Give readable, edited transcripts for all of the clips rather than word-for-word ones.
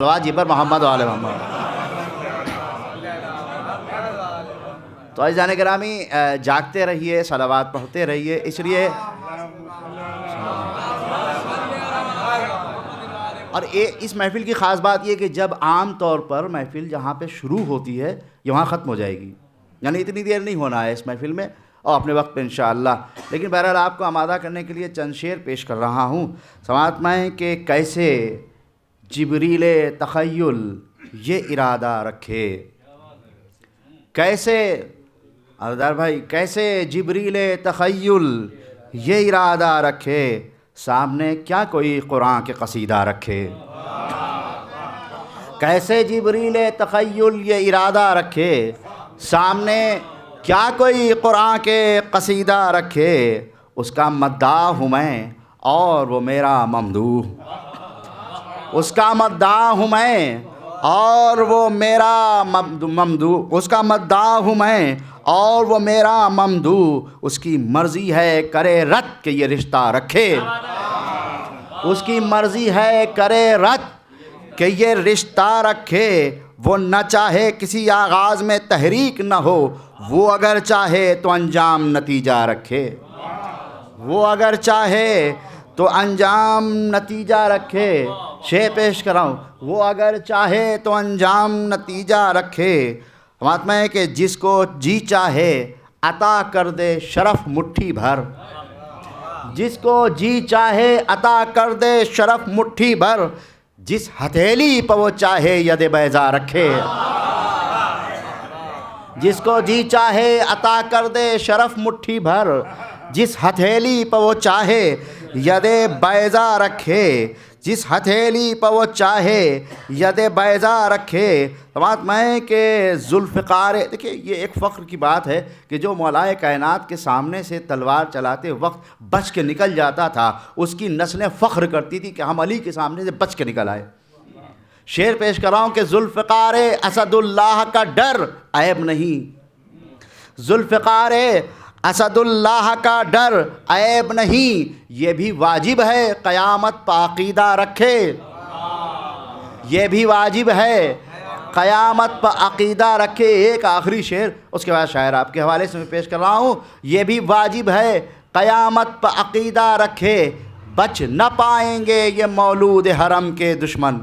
جی پر محمد و آل محمد۔ تو عزیزان گرامی جاگتے رہیے، صلوات پڑھتے رہیے، اس لیے اور اس محفل کی خاص بات یہ کہ جب عام طور پر محفل جہاں پہ شروع ہوتی ہے یہ وہاں ختم ہو جائے گی، یعنی اتنی دیر نہیں ہونا ہے اس محفل میں، اور اپنے وقت پہ انشاءاللہ۔ لیکن بہرحال آپ کو آمادہ کرنے کے لیے چند شعر پیش کر رہا ہوں، سماعت میں کہ کیسے جبریل تخیل یہ ارادہ رکھے، کیسے عزیزدار بھائی کیسے جبریل تخیل یہ ارادہ رکھے، سامنے کیا کوئی قرآن کے قصیدہ رکھے، کیسے جبریل تخیل یہ ارادہ رکھے، سامنے کیا کوئی قرآن کے قصیدہ رکھے، اس کا مداح ہوں میں اور وہ میرا ممدوح، اس کا مداح ہوں میں اور وہ میرا ممدوح، اس کا مداح ہوں میں اور وہ میرا ممدوح، اس کی مرضی ہے کرے رد کہ یہ رشتہ رکھے، اس کی مرضی ہے کرے رد کہ یہ رشتہ رکھے، وہ نہ چاہے کسی آغاز میں تحریک نہ ہو، وہ اگر چاہے تو انجام نتیجہ رکھے، وہ اگر چاہے تو انجام نتیجہ رکھے، شعر پیش کراؤں، وہ اگر چاہے تو انجام نتیجہ رکھے، مہاتما ہے کہ جس کو جی چاہے عطا کر دے شرف مٹھی بھر، جس کو جی چاہے عطا کر دے شرف مٹھی بھر، جس ہتھیلی پہ وہ چاہے ید بیضا رکھے، جس کو جی چاہے عطا کر دے شرف مٹھی بھر، جس ہتھیلی پہ وہ چاہے ید بیضا رکھے، جس ہتھیلی پہ وہ چاہے ید بیضا رکھے، بات میں کہ ذوالفقار، دیکھیں یہ ایک فخر کی بات ہے کہ جو مولائے کائنات کے سامنے سے تلوار چلاتے وقت بچ کے نکل جاتا تھا، اس کی نسلیں فخر کرتی تھی کہ ہم علی کے سامنے سے بچ کے نکل آئے۔ شعر پیش کر رہا ہوں کہ ذوالفقار اسد اللہ کا ڈر عیب نہیں، ذوالفقار اسد اللہ کا ڈر عیب نہیں، یہ بھی واجب ہے قیامت پہ عقیدہ رکھے، یہ بھی واجب ہے قیامت پہ عقیدہ رکھے۔ ایک آخری شعر، اس کے بعد شاعر آپ کے حوالے سے میں پیش کر رہا ہوں، یہ بھی واجب ہے قیامت پہ عقیدہ رکھے، بچ نہ پائیں گے یہ مولود حرم کے دشمن،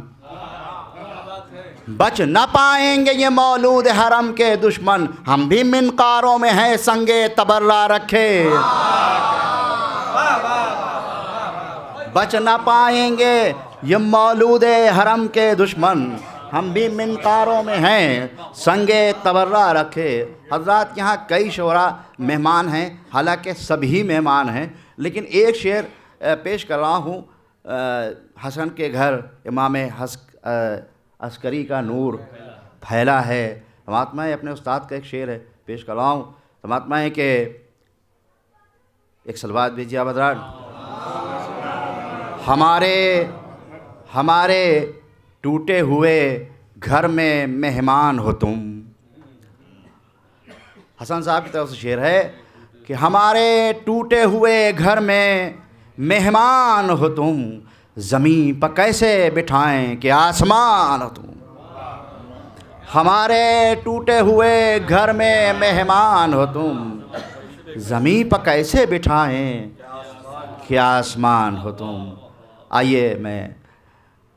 بچ نہ پائیں گے یہ مولود حرم کے دشمن، ہم بھی منقاروں میں ہیں سنگے تبرہ رکھے، بچ نہ پائیں گے یہ مولود حرم کے دشمن، ہم بھی منقاروں میں ہیں سنگے تبرہ رکھے۔ حضرات یہاں کئی شعراء مہمان ہیں، حالانکہ سبھی مہمان ہیں، لیکن ایک شعر پیش کر رہا ہوں، حسن کے گھر امام عسکری کا نور پھیلا ہے، مہاتما اپنے استاد کا ایک شعر ہے پیش کر رہا ہوں، مہاتما ہے کہ ایک صلوات بھیجیے آپ حضرات، ہمارے ٹوٹے ہوئے گھر میں مہمان ہو تم، حسن صاحب کی طرف سے شعر ہے کہ ہمارے ٹوٹے ہوئے گھر میں مہمان ہو تم، زمین پہ کیسے بٹھائیں کہ آسمان ہو تم، ہمارے ٹوٹے ہوئے گھر میں مہمان ہو تم، زمین پہ کیسے بٹھائیں کہ آسمان ہو تم۔ آئیے میں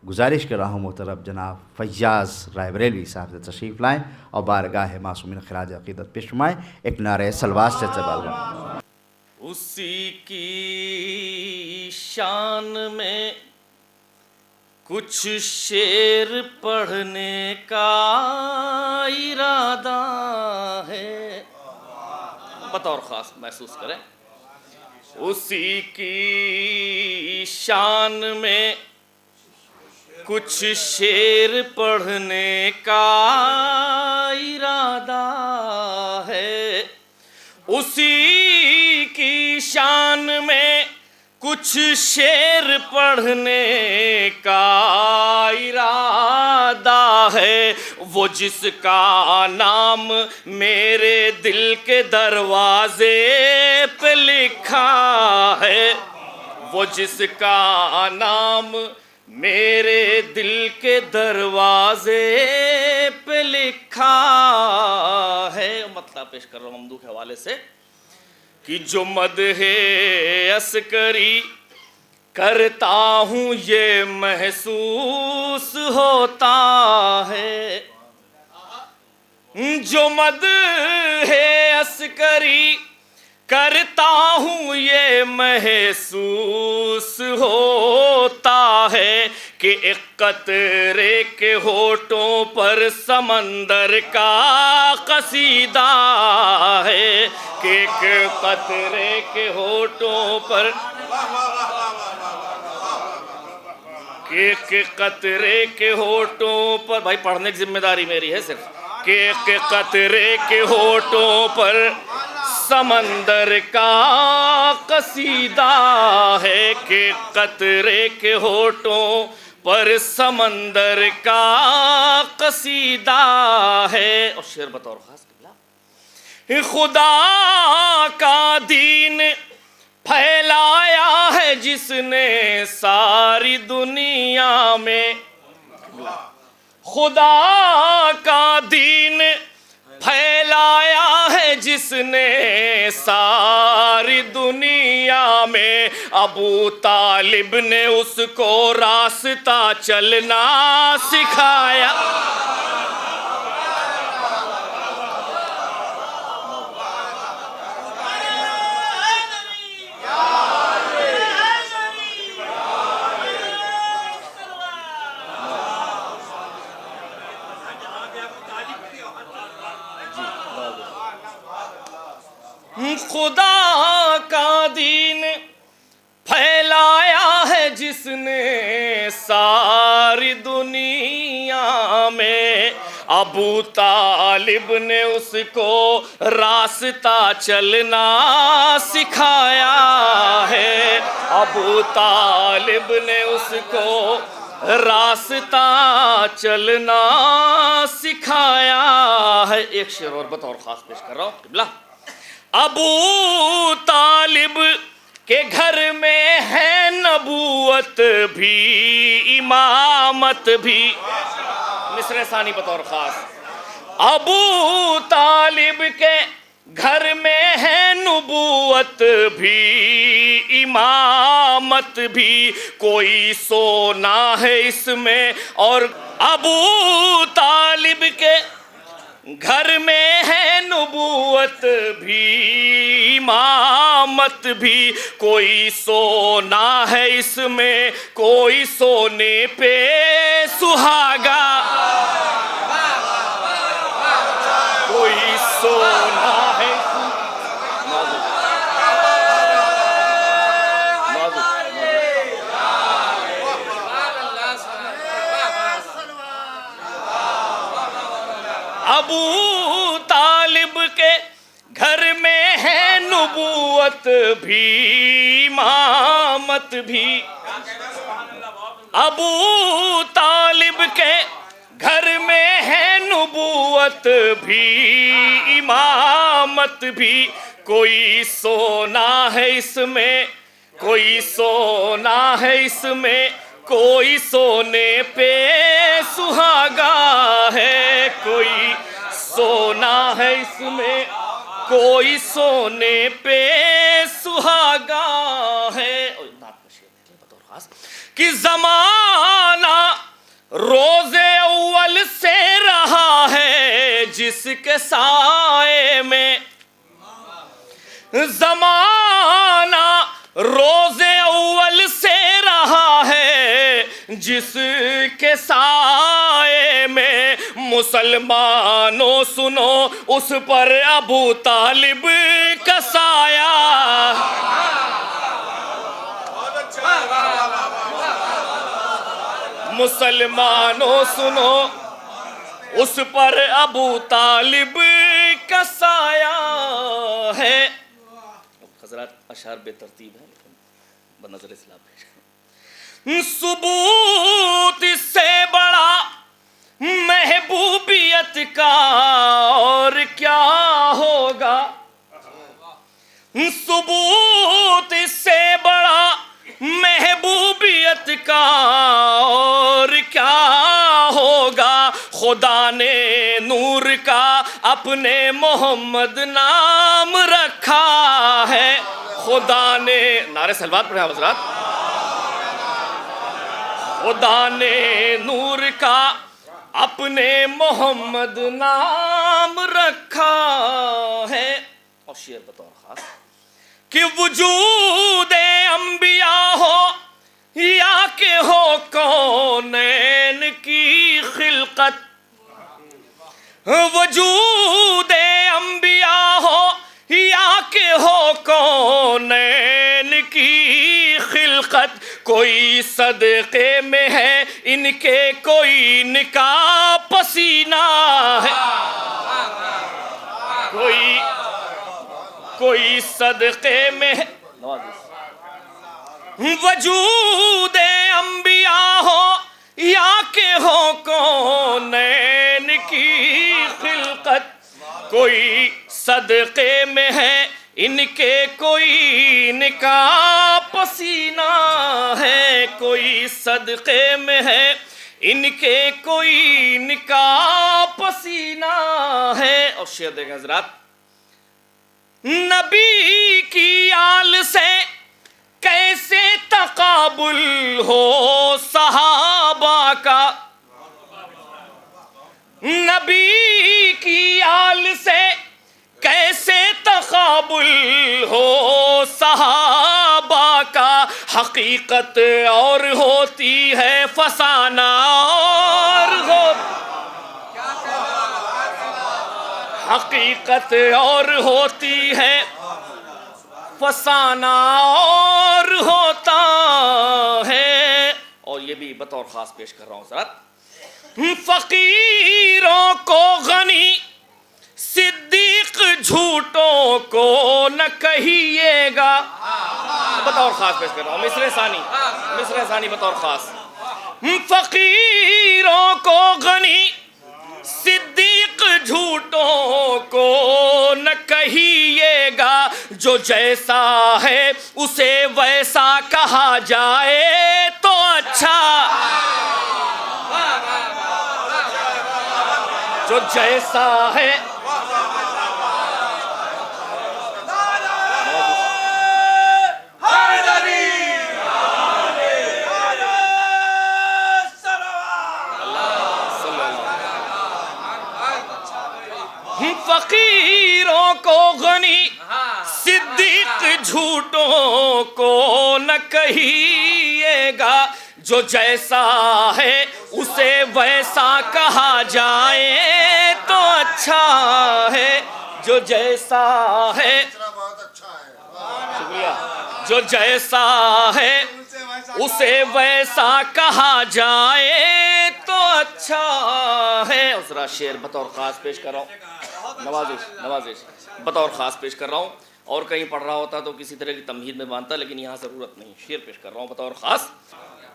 گزارش کر رہا ہوں محترم جناب فیاض رائے بریلوی صاحب سے تشریف لائیں اور بارگاہ معصومین خراج عقیدت پیش فرمائیں، ایک نعرہ صلوات سے چبال۔ اسی کی شان میں کچھ شعر پڑھنے کا ارادہ ہے، بطور خاص محسوس کریں، اسی کی شان میں کچھ شعر پڑھنے کا ارادہ ہے، اسی کی شان میں کچھ شعر پڑھنے کا ارادہ ہے، وہ جس کا نام میرے دل کے دروازے پہ لکھا ہے، وہ جس کا نام میرے دل کے دروازے پہ لکھا ہے. مطلب پیش کر رہا ہوں ممدوح کے حوالے سے کہ جو مدح عسکری کرتا ہوں یہ محسوس ہوتا ہے. جو مدح عسکری کرتا ہوں یہ محسوس ہوتا ہے کہ ایک قطرے کے ہونٹوں پر سمندر کا قصیدہ ہے. کہ ایک قطرے کے ہونٹوں پر ایک قطرے کے ہونٹوں پر، بھائی پڑھنے کی ذمہ داری میری ہے صرف، کہ ایک قطرے کے ہونٹوں پر سمندر کا قصیدہ ہے. کہ قطرے کے ہونٹوں پر سمندر کا قصیدہ ہے. اور شعر بطور خاص قبلہ، خدا کا دین پھیلایا ہے جس نے ساری دنیا میں. خدا کا دین پھیلایا ہے جس نے ساری دنیا میں. ابو طالب نے اس کو راستہ چلنا سکھایا. خدا کا دین پھیلایا ہے جس نے ساری دنیا میں. ابو طالب نے اس کو راستہ چلنا سکھایا ہے. ابو طالب نے اس کو راستہ چلنا سکھایا ہے. ایک شعر اور بطور خاص پیش کر رہا ہوں قبلہ. ابو طالب کے گھر میں ہے نبوت بھی امامت بھی. مصرع ثانی بطور خاص. ابو طالب کے گھر میں ہے نبوت بھی امامت بھی. کوئی سونا ہے اس میں اور ابو طالب کے گھر میں ہے نبوت بھی امامت بھی. کوئی سونا ہے اس میں کوئی سونے پہ سہاگا. کوئی سونا ہے ابو طالب کے گھر میں ہے نبوت بھی امامت بھی. ابو طالب کے گھر میں ہے نبوت بھی امامت بھی. کوئی سونا ہے اس میں کوئی سونا ہے اس میں کوئی سونے پہ سہاگا ہے. کوئی سونا ہے اس میں کوئی سونے پہ سہاگا ہے. کہ زمانہ روز اول سے رہا ہے جس کے سائے میں. زمانہ روز اول سے رہا ہے جس کے سائے میں. مسلمانوں سنو اس پر ابو طالب کا سایہ. مسلمانوں سنو اس پر ابو طالب کا سایہ ہے. حضرات اشعار بے ترتیب ہے لیکن بنظر اسلام پیش. ثبوت اس سے بڑا محبوبیت کا اور کیا ہوگا. ثبوت اس سے بڑا محبوبیت حقیقت کا اور کیا ہوگا، خدا نے نور کا اپنے محمد نام رکھا ہے، خدا نے نعرہ صلوات پڑھیں حضرات، خدا نے نور کا اپنے محمد نام رکھا ہے۔ اور شعر بطور خاص کہ وجود انبیاء ہو یا کہ ہو کونین کی خلقت، وجود انبیاء ہو یا کہ ہو کونین کی خلقت، کوئی صدقے میں ہے ان کے کوئی نکاح پسینہ ہے، کوئی صدقے میں ہے، وجود انبیاء ہو یا کہ ہو کونین کی خلقت، کوئی صدقے میں ہے ان کے کوئی نکاح پسینہ ہے، کوئی صدقے میں ہے ان کے کوئی نکاح پسینہ ہے۔ اور شعر دیکھیں حضرات، نبی کی آل سے کیسے تقابل ہو صحابہ کا، نبی کی آل سے کیسے تقابل ہو صحابہ کا، حقیقت اور ہوتی ہے فسانہ اور حقیقت اور ہوتی ہے فسانہ اور ہوتا ہے۔ اور یہ بھی بطور خاص پیش کر رہا ہوں سر، فقیروں کو غنی صدیق جھوٹوں کو نہ کہیے گا، بطور خاص پیش کر رہا ہوں، مصرع ثانی بطور خاص، فقیروں کو غنی صدیق جھوٹوں کو نہ کہیے گا، جو جیسا ہے اسے ویسا کہا جائے تو اچھا، جو جیسا ہے فقیروں کو غنی صدیق جھوٹوں کو نہ کہیے گا، جو جیسا ہے اسے ویسا کہا جائے تو اچھا ہے، جو جیسا ہے شکریہ، جو جیسا ہے اسے ویسا کہا جائے تو اچھا ہے۔ اور ذرا شعر بطور خاص پیش کر رہا ہوں، نوازش بطور خاص پیش کر رہا ہوں، اور کہیں پڑھ رہا ہوتا تو کسی طرح کی تمہید میں باندھتا، لیکن یہاں ضرورت نہیں، شعر پیش کر رہا ہوں بطور خاص۔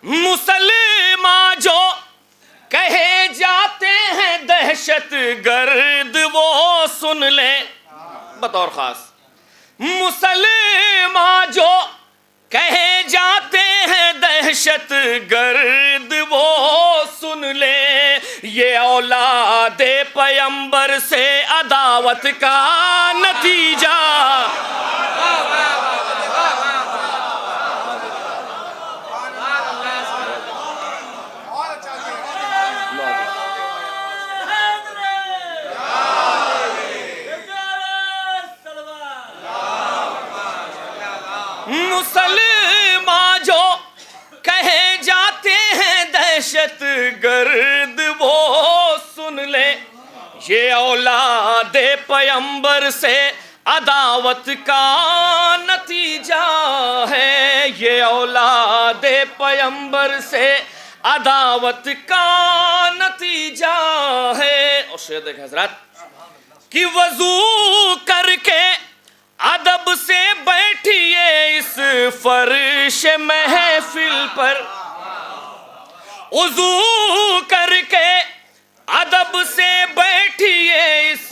مسلمان جو کہے جاتے ہیں دہشت گرد وہ سن لیں، بطور خاص، مسلمان جو کہے جاتے ہیں دہشت گرد وہ سن لیں، یہ اولاد پیمبر سے عداوت کا نتیجہ، مسلمان جو کہے جاتے ہیں دہشت گرد وہ سن لیں، یہ اولاد پیمبر سے عداوت کا نتیجہ ہے، یہ اولاد پیمبر سے عداوت کا نتیجہ ہے۔ اور شعر دیکھیں حضرات کہ وضو کر کے ادب سے بیٹھیے اس فرش محفل پر، وضو کر کے ادب سے بیٹھیے اس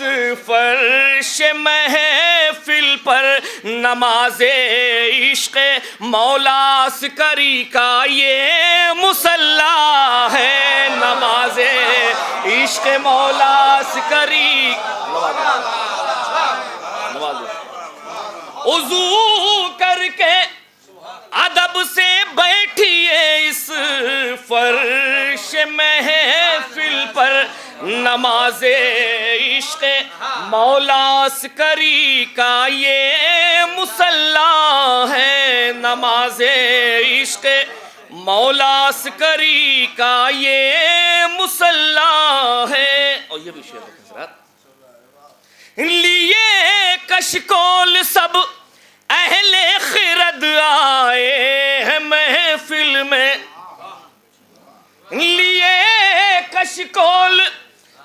فرش محفل پر، نماز عشق مولا عسکری کا یہ مصلی ہے، نماز عشق مولا عسکری. وضو کر کے ادب سے بیٹھیے اس فرش محفل پر، نماز عشق مولا عسکری کا یہ مصلی ہے، نماز عشق مولا عسکری کا یہ مصلی ہے. اور یہ بھی شعر دیکھیں حضرات. لیے کشکول سب اہل خرد آئے ہیں محفل میں، لیے کشکول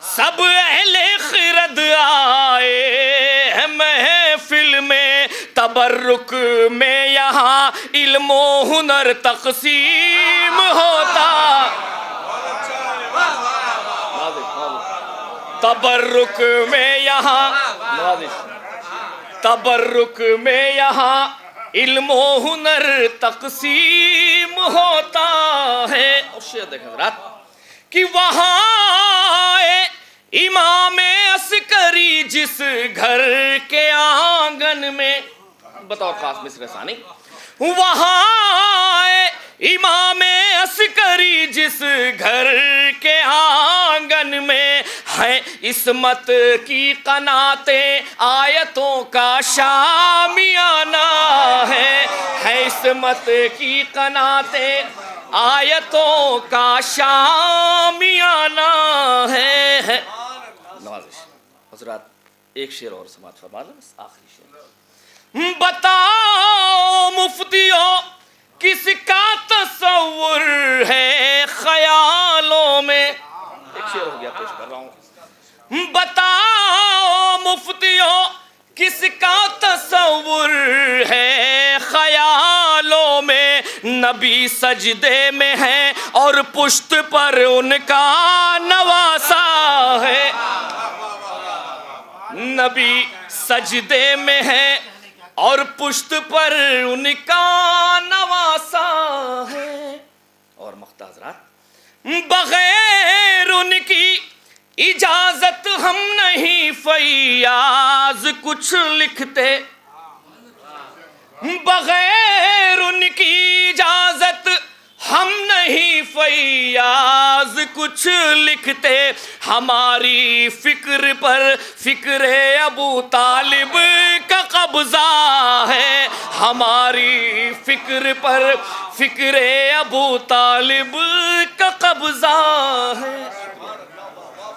سب اہل خرد آئے ہیں محفل میں، تبرک میں یہاں علم و ہنر تقسیم ہوتا، تبرک میں یہاں، تبرک میں یہاں علم و ہنر تقسیم ہوتا ہے. اور شعر دیکھیں حضرات کہ وہاں امام عسکری جس گھر کے آنگن میں، بطور خاص مصرع ثانی، وہاں امام عسکری جس گھر کے آنگن میں ہے عصمت کی قناتیں آیتوں کا شامیانہ ہے عصمت کی قناتیں آیتوں کا شامیانہ ہے. نوازش حضرات ایک شعر اور سماعت فرما لیں، آخری شعر. بتاؤ مفتیوں کس کا تصور ہے خیالوں میں، ایک شعر ہو گیا پیش کر رہا ہوں. بتاؤ مفتیوں کس کا تصور ہے خیالوں میں، نبی سجدے میں ہے اور پشت پر ان کا نواسا ہے، نبی سجدے میں ہے اور پشت پر ان کا نواسا ہے. اور مقطع حضرات، بغیر ان کی اجازت ہم نہیں فیاض کچھ لکھتے، بغیر ان کی اجازت ہم نہیں فیاض کچھ لکھتے، ہماری فکر پر فکر ابو طالب کا قبضہ ہے، ہماری فکر پر فکر ابو طالب کا قبضہ ہے.